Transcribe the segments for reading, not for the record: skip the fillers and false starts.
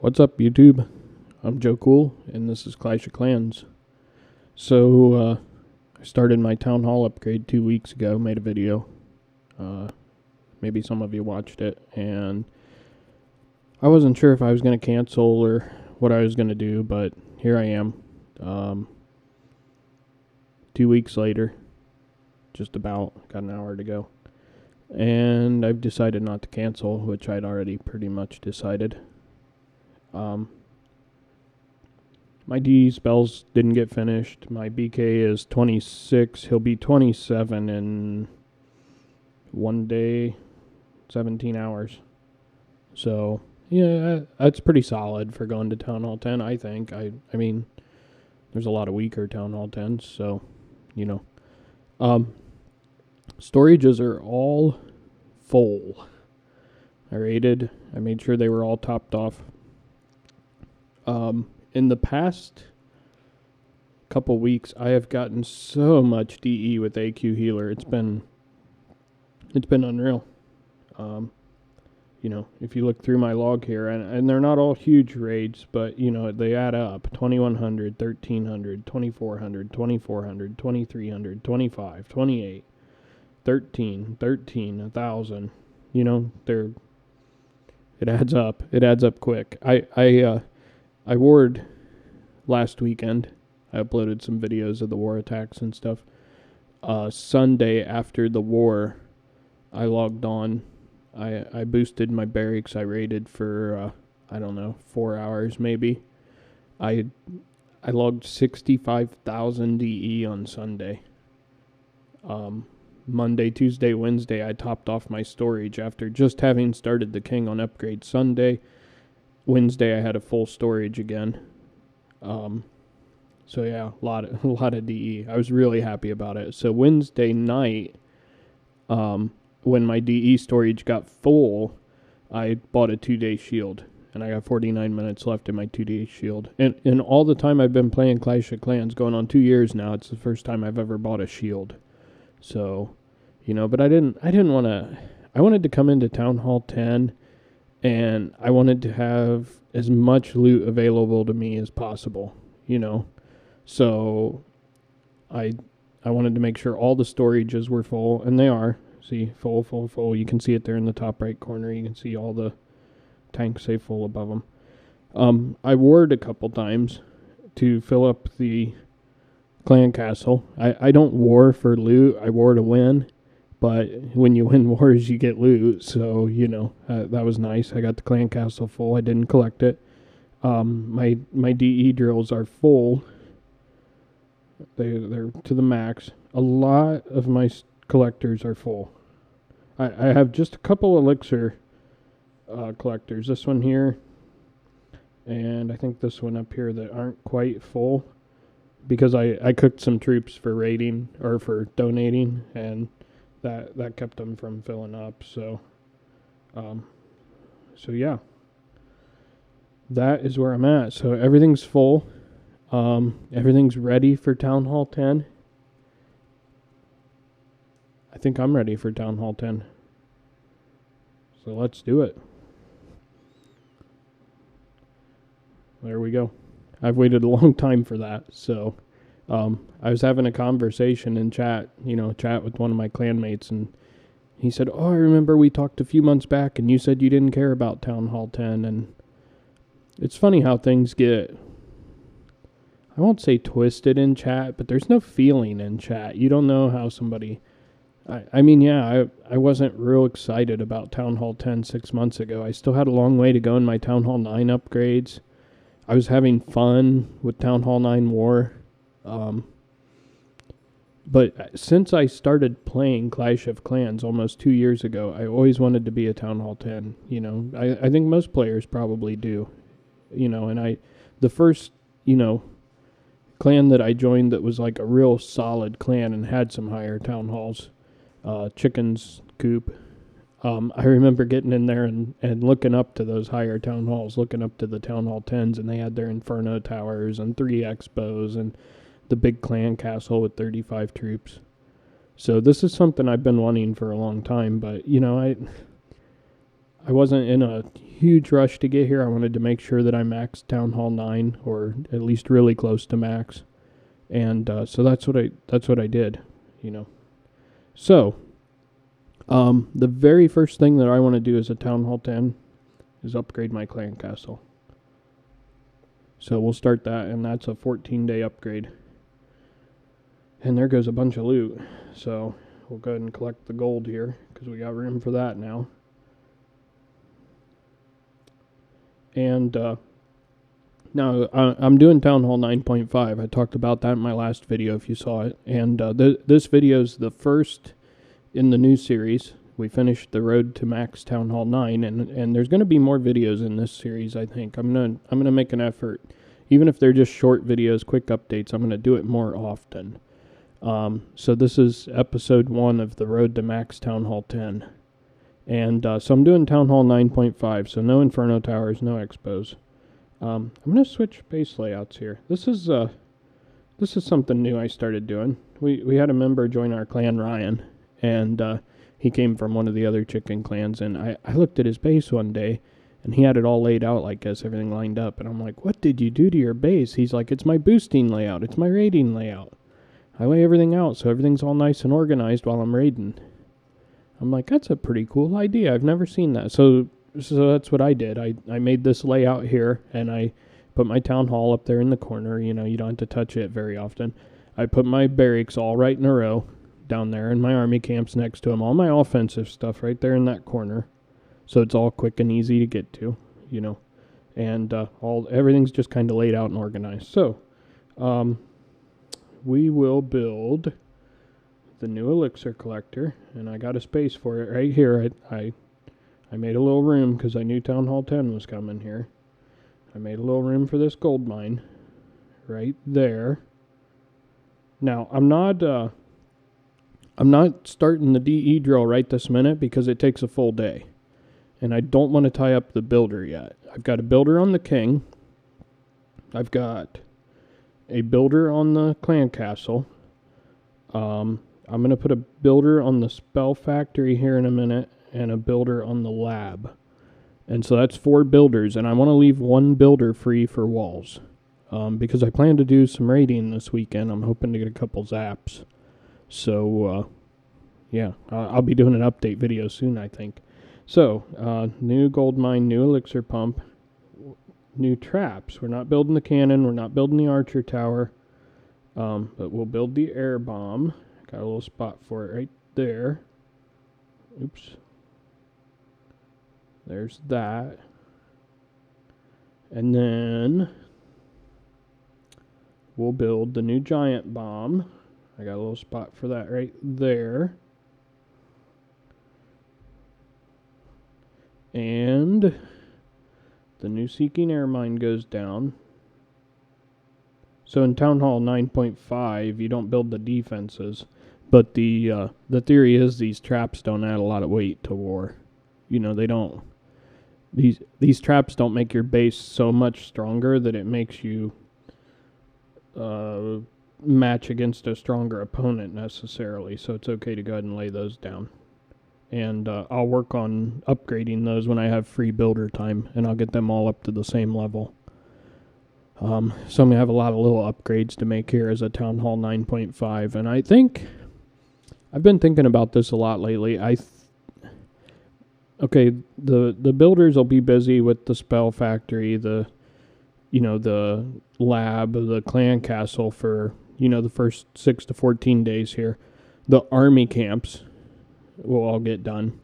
What's up, YouTube? I'm Joe Cool, and this is Clash of Clans. So, I started my Town Hall upgrade 2 weeks ago, made a video. Maybe some of you watched it, and I wasn't sure if I was going to cancel or what I was going to do, but here I am. 2 weeks later, just about, got an hour to go. And I've decided not to cancel, which I'd already pretty much decided. My DE spells didn't get finished. My BK is 26. He'll be 27 in 1 day, 17 hours. So, yeah, that's pretty solid for going to Town Hall 10, I think. I mean, there's a lot of weaker Town Hall 10s, so, you know. Storages are all full. I made sure they were all topped off. In the past couple weeks, I have gotten so much DE with AQ Healer. It's been unreal. If you look through my log here, and they're not all huge raids, but, they add up. 2100, 1300, 2400, 2400, 2300, 25, 28, 13, 1,000. It adds up. It adds up quick. I warred last weekend. I uploaded some videos of the war attacks and stuff. Sunday after the war, I logged on. I boosted my barracks. I raided for, 4 hours maybe. I logged 65,000 DE on Sunday. Monday, Tuesday, Wednesday, I topped off my storage after just having started the King on upgrade Sunday. Wednesday, I had a full storage again. So yeah, a lot of DE. I was really happy about it. So Wednesday night, when my DE storage got full, I bought a 2-day shield, and I got 49 minutes left in my 2-day shield. And all the time I've been playing Clash of Clans, going on 2 years now, it's the first time I've ever bought a shield. So, but I didn't want to. I wanted to come into Town Hall 10. And I wanted to have as much loot available to me as possible, So I wanted to make sure all the storages were full, and they are. See, full, full, full. You can see it there in the top right corner. You can see all the tanks say full above them. I warred a couple times to fill up the clan castle. I don't war for loot. I war to win. But when you win wars, you get loot. So, that was nice. I got the clan castle full. I didn't collect it. My DE drills are full. They're to the max. A lot of my collectors are full. I have just a couple elixir collectors. This one here, and I think this one up here that aren't quite full. Because I cooked some troops for raiding, or for donating, and that kept them from filling up. So yeah, that is where I'm at. So everything's full. Everything's ready for Town Hall 10. I think I'm ready for Town Hall 10. So let's do it. There we go. I've waited a long time for that. So I was having a conversation in chat with one of my clanmates, and he said, "Oh, I remember we talked a few months back, and you said you didn't care about Town Hall 10, and it's funny how things get, I won't say twisted in chat, but there's no feeling in chat. You don't know how somebody, I wasn't real excited about Town Hall 10 6 months ago. I still had a long way to go in my Town Hall 9 upgrades. I was having fun with Town Hall 9 War. But since I started playing Clash of Clans almost 2 years ago, I always wanted to be a Town Hall 10. I think most players probably do. And the first, clan that I joined that was like a real solid clan and had some higher Town Halls, Chickens Coop. I remember getting in there and looking up to those higher Town Halls, looking up to the Town Hall 10s, and they had their Inferno Towers and 3 Expos and the big clan castle with 35 troops. So this is something I've been wanting for a long time, but, I wasn't in a huge rush to get here. I wanted to make sure that I maxed Town Hall 9, or at least really close to max. And so that's what I did, you know. So, the very first thing that I want to do as a Town Hall 10 is upgrade my clan castle. So we'll start that, and that's a 14-day upgrade. And there goes a bunch of loot. So we'll go ahead and collect the gold here, because we got room for that now. And now I'm doing Town Hall 9.5. I talked about that in my last video if you saw it. And this video is the first in the new series. We finished the road to max Town Hall 9, and there's going to be more videos in this series, I think. I'm gonna make an effort. Even if they're just short videos, quick updates, I'm going to do it more often. So this is episode 1 of the road to max Town Hall 10. And so I'm doing Town Hall 9.5, so no Inferno Towers, no Expos. I'm going to switch base layouts here. This is something new I started doing. We had a member join our clan, Ryan, and he came from one of the other chicken clans, and I looked at his base one day, and he had it all laid out like this, everything lined up, and I'm like, what did you do to your base? He's like, it's my boosting layout, it's my raiding layout. I lay everything out so everything's all nice and organized while I'm raiding. I'm like, that's a pretty cool idea. I've never seen that. So that's what I did. I made this layout here, and I put my town hall up there in the corner. You know, you don't have to touch it very often. I put my barracks all right in a row down there, and my army camps next to them. All my offensive stuff right there in that corner. So it's all quick and easy to get to, you know. And everything's just kind of laid out and organized. So we will build the new elixir collector, and I got a space for it right here. I made a little room because I knew Town Hall 10 was coming here. I made a little room for this gold mine right there. Now I'm not starting the DE drill right this minute because it takes a full day, and I don't want to tie up the builder yet. I've got a builder on the king. I've got a builder on the clan castle. I'm going to put a builder on the spell factory here in a minute, and a builder on the lab. And so that's 4 builders, and I want to leave 1 builder free for walls. Because I plan to do some raiding this weekend. I'm hoping to get a couple zaps. So, yeah, I'll be doing an update video soon, I think. So, new gold mine, new elixir pump, new traps. We're not building the cannon, we're not building the archer tower, but we'll build the air bomb. Got a little spot for it right there. Oops. There's that. And then we'll build the new giant bomb. I got a little spot for that right there. And the new seeking air mine goes down. So in Town Hall 9.5, you don't build the defenses. But the theory is these traps don't add a lot of weight to war. You know, they don't. These traps don't make your base so much stronger that it makes you match against a stronger opponent necessarily. So it's okay to go ahead and lay those down. And I'll work on upgrading those when I have free builder time, and I'll get them all up to the same level. So I'm going to have a lot of little upgrades to make here as a Town Hall 9.5. And I think I've been thinking about this a lot lately. Okay, the builders will be busy with the spell factory, the lab, the clan castle for, the first 6 to 14 days here. The army camps will all get done.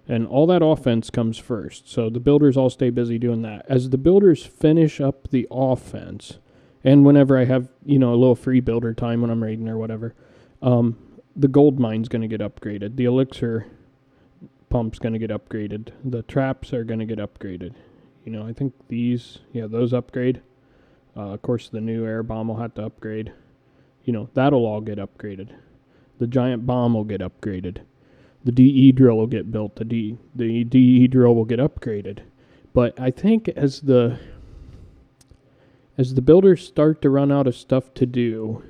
And all that offense comes first. So the builders all stay busy doing that. As the builders finish up the offense, and whenever I have, a little free builder time when I'm raiding or whatever, the gold mine's going to get upgraded. The elixir pump's going to get upgraded. The traps are going to get upgraded. I think those upgrade. Of course, the new air bomb will have to upgrade. That'll all get upgraded. The giant bomb will get upgraded. The DE drill will get built. The DE drill will get upgraded. But I think as the builders start to run out of stuff to do,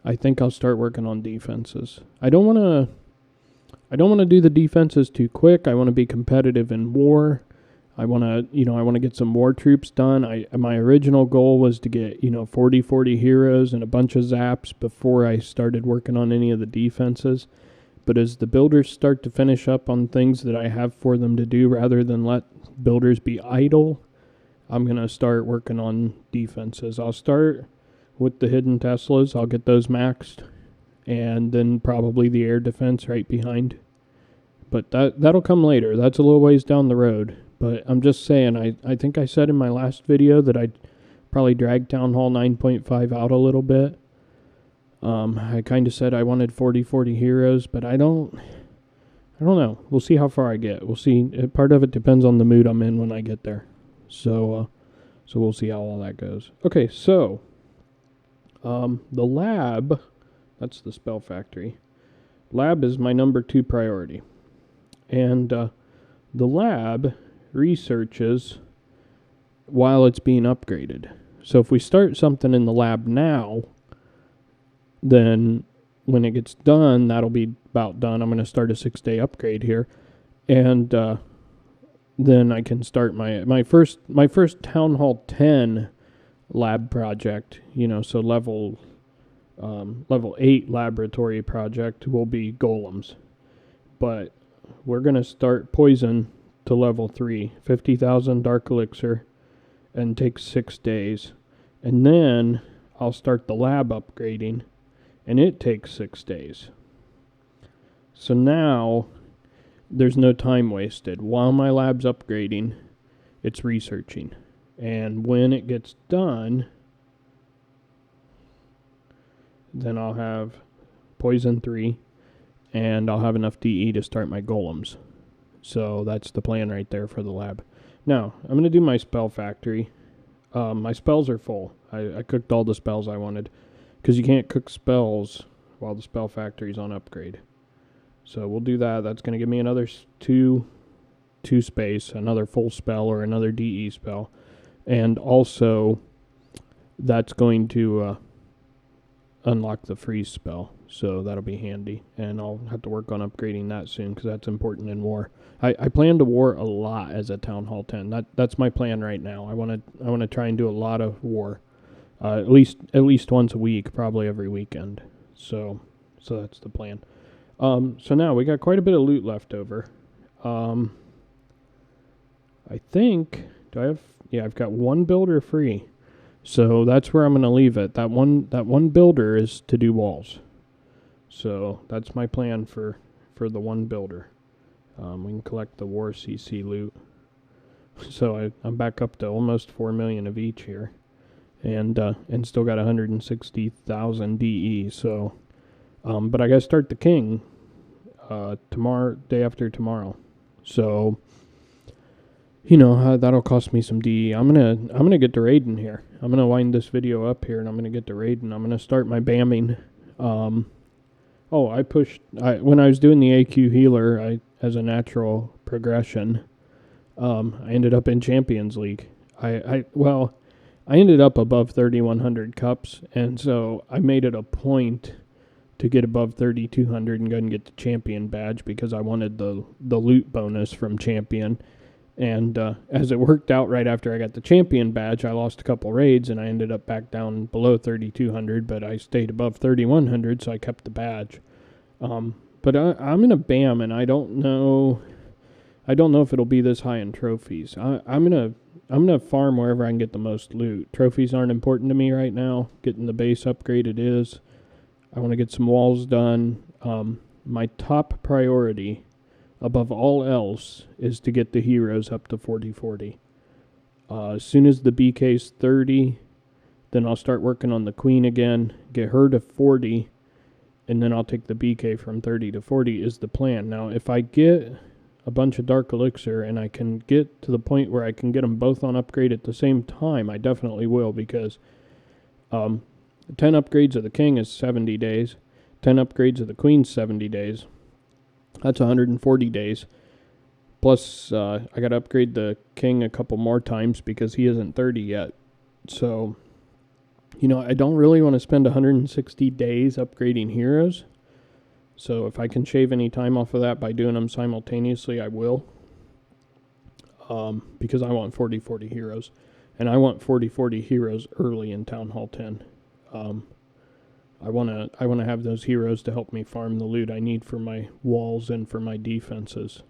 I think I'll start working on defenses. I don't want I don't want to do the defenses too quick. I want to be competitive in war. I want to get some war troops done. My original goal was to get, 40 heroes and a bunch of zaps before I started working on any of the defenses. But as the builders start to finish up on things that I have for them to do, rather than let builders be idle, I'm going to start working on defenses. I'll start with the hidden Teslas. I'll get those maxed, and then probably the air defense right behind. But that'll come later. That's a little ways down the road. But I'm just saying, I think I said in my last video that I'd probably drag Town Hall 9.5 out a little bit. I kind of said I wanted 40 heroes, but I don't know. We'll see how far I get. We'll see. Part of it depends on the mood I'm in when I get there. So we'll see how all that goes. Okay, so the lab, that's the spell factory. Lab is my number 2 priority. And the lab researches while it's being upgraded. So if we start something in the lab now, then when it gets done, that'll be about done. I'm going to start a 6-day upgrade here. And then I can start my first Town Hall 10 lab project, so level 8 laboratory project will be golems. But we're going to start poison to level 3, 50,000 dark elixir, and take 6 days. And then I'll start the lab upgrading, and it takes 6 days. So now there's no time wasted. While my lab's upgrading, it's researching. And when it gets done, then I'll have poison 3, and I'll have enough DE to start my golems. So that's the plan right there for the lab. Now, I'm going to do my spell factory. My spells are full. I cooked all the spells I wanted, because you can't cook spells while the spell factory's on upgrade. So we'll do that. That's going to give me another 2 space, another full spell or another DE spell. And also, that's going to unlock the freeze spell. So that'll be handy. And I'll have to work on upgrading that soon, because that's important in war. I plan to war a lot as a Town Hall 10. That's my plan right now. I want to try and do a lot of war. At least once a week, probably every weekend. So that's the plan. So now we got quite a bit of loot left over. I think, I've got 1 builder free. So that's where I'm going to leave it. That one builder is to do walls. So that's my plan for the 1 builder. We can collect the war CC loot. So I'm back up to almost 4 million of each here. And still got 160,000 DE. So, but I gotta start the king tomorrow, day after tomorrow. So, that'll cost me some DE. I'm gonna get to raiding here. I'm gonna wind this video up here, and I'm gonna get to raiding. I'm gonna start my bamming. When I was doing the AQ healer, as a natural progression, I ended up in Champions League. I ended up above 3,100 cups, and so I made it a point to get above 3,200 and go and get the champion badge, because I wanted the loot bonus from champion. And as it worked out, right after I got the champion badge, I lost a couple raids, and I ended up back down below 3,200, but I stayed above 3,100, so I kept the badge. But I'm in a BAM, and I don't know if it'll be this high in trophies. I'm gonna farm wherever I can get the most loot. Trophies aren't important to me right now. Getting the base upgraded is. I want to get some walls done. My top priority, above all else, is to get the heroes up to 40. As soon as the BK's 30, then I'll start working on the queen again, get her to 40, and then I'll take the BK from 30 to 40 is the plan. Now, if I get a bunch of dark elixir and I can get to the point where I can get them both on upgrade at the same time, I definitely will, because 10 upgrades of the king is 70 days. 10 upgrades of the queen is 70 days. That's 140 days. Plus, I got to upgrade the king a couple more times because he isn't 30 yet. So, I don't really want to spend 160 days upgrading heroes. So if I can shave any time off of that by doing them simultaneously, I will. Because I want 40-40 heroes. And I want 40-40 heroes early in Town Hall 10. I want to have those heroes to help me farm the loot I need for my walls and for my defenses.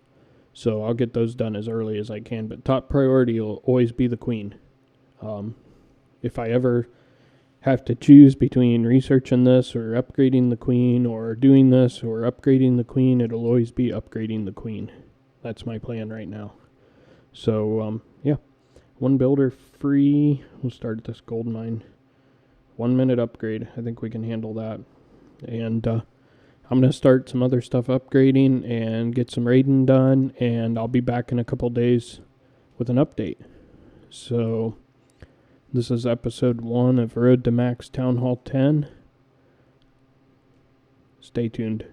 So I'll get those done as early as I can. But top priority will always be the queen. If I ever have to choose between researching this or upgrading the queen or doing this or upgrading the queen, it'll always be upgrading the queen. That's my plan right now. So, yeah. One builder free. We'll start this gold mine. 1 minute upgrade. I think we can handle that. And I'm going to start some other stuff upgrading and get some raiding done. And I'll be back in a couple days with an update. So this is episode 1 of Road to Max Town Hall 10. Stay tuned.